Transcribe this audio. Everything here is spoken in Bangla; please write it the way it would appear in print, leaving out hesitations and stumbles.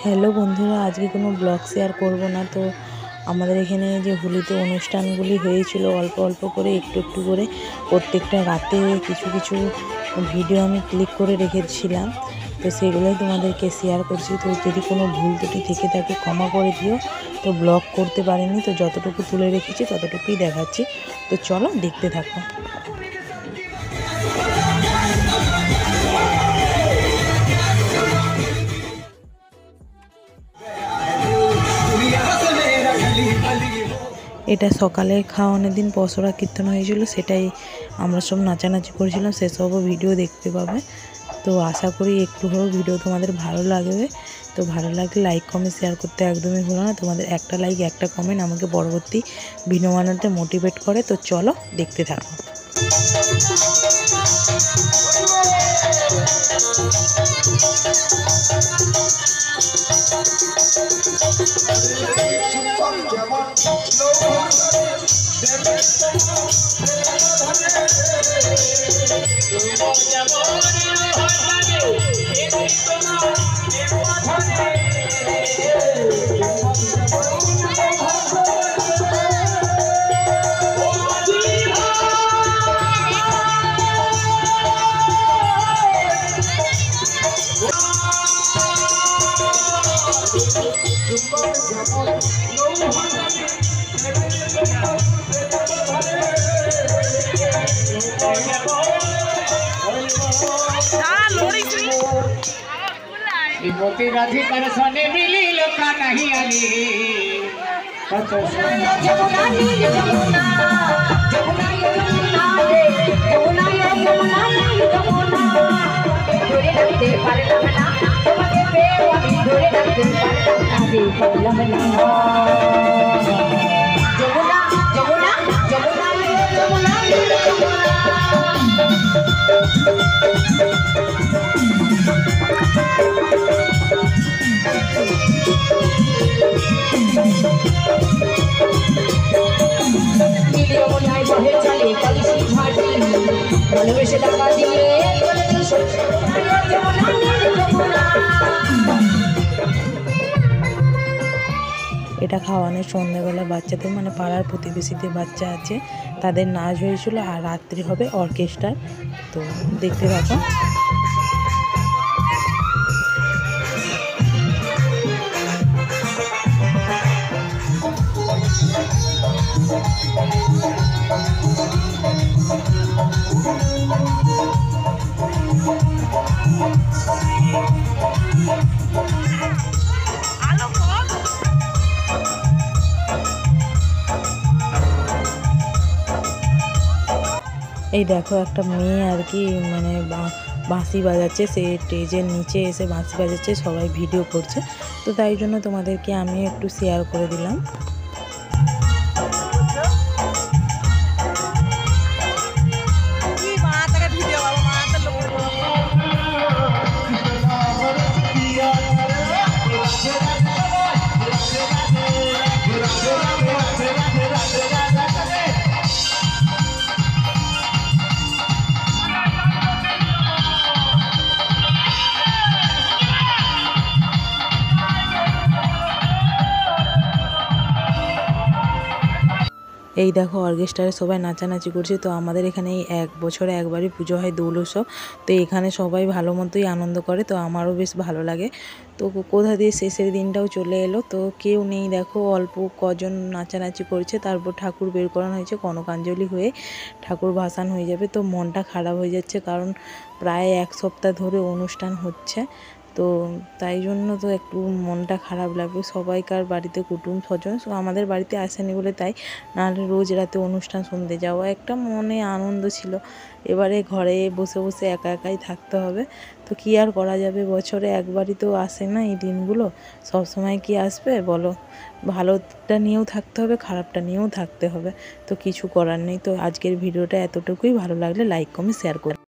হ্যালো বন্ধুরা, আজকে কোনো ব্লগ শেয়ার করব না। তো আমাদের এখানে যে হোলিতে অনুষ্ঠানগুলি হয়েছিল অল্প অল্প করে একটু একটু করে প্রত্যেকটা রাতে কিছু কিছু ভিডিও আমি ক্লিক করে রেখেছিলাম। তো সেগুলোই তোমাদেরকে শেয়ার করছি। তো যদি কোনো ভুল ত্রুটি থেকে থাকে ক্ষমা করে দিও। তো ব্লগ করতে পারিনি, তো যতটুকু তুলে রেখেছি ততটুকুই দেখাচ্ছি। তো চলো দেখতে থাকো। এটা সকালে খাওয়ানোর দিন পসরা কীর্তন হয়েছিল, সেটাই আমরা সব নাচানাচি করেছিলাম, সেসবও ভিডিও দেখতে পাবে। তো আশা করি একটু হলেও ভিডিও তোমাদের ভালো লাগবে। তো ভালো লাগলে লাইক কমেন্ট শেয়ার করতে একদমই ভুলো না। তোমাদের একটা লাইক একটা কমেন্ট আমাকে পরবর্তী ভিডিও বানাতে মোটিভেট করে। তো চলো দেখতে থাকো। मोती राधिकर सने मिली लोका नहीं आली जमुना जमुना जमुना जमुना रे जमुना जमुना जमुना धोरे रखते पारना ना तुम्हारे पे वाली धोरे रखते पारना दे लमना जमुना जमुना जमुना जमुना এটা খাওয়ানোর সন্ধ্যাবেলা বাচ্চাদের মানে পাড়ার প্রতিবেশীদের বাচ্চা আছে, তাদের নাচ হয়েছিল। আর রাত্রি হবে অর্কেস্ট্রার। তো দেখতে থাকো। এই দেখো একটা মেয়ে আর কি মানে বাঁশি বাজাচ্ছে, সে স্টেজের নিচে এসে বাঁশি বাজাচ্ছে, সবাই ভিডিও করছে। তো তাই জন্য তোমাদেরকে আমি একটু শেয়ার করে দিলাম। এই দেখো অর্কেস্ট্রারে সবাই নাচানাচি করছে। তো আমাদের এখানে এক বছরে একবারই পুজো হয় দোল উৎসব। তো এখানে সবাই ভালো মতোই আনন্দ করে। তো আমারও বেশ ভালো লাগে। তো কোথা দিয়ে শেষের দিনটাও চলে এলো, তো কেউ নেই, দেখো অল্প কজন নাচানাচি করছে। তারপর ঠাকুর বের করানো হয়েছে, কনকাঞ্জলি হয়ে ঠাকুর ভাসান হয়ে যাবে। তো মনটা খারাপ হয়ে যাচ্ছে, কারণ প্রায় এক সপ্তাহ ধরে অনুষ্ঠান হচ্ছে। তো তাই জন্য তো একটু মনটা খারাপ লাগবে। সবাইকার বাড়িতে কুটুম স্বজন আমাদের বাড়িতে আসেনি বলে তাই, নাহলে রোজ রাতে অনুষ্ঠান শুনতে যাওয়া একটা মনে আনন্দ ছিল। এবারে ঘরে বসে বসে একা একাই থাকতে হবে। তো কী আর করা যাবে, বছরে একবারই তো আসে না এই দিনগুলো, সব সময় কি আসবে বলো। ভালোটা নিয়েও থাকতে হবে, খারাপটা নিয়েও থাকতে হবে। তো কিছু করার নেই। তো আজকের ভিডিওটা এতটুকুই। ভালো লাগলে লাইক কমেন্ট শেয়ার করো।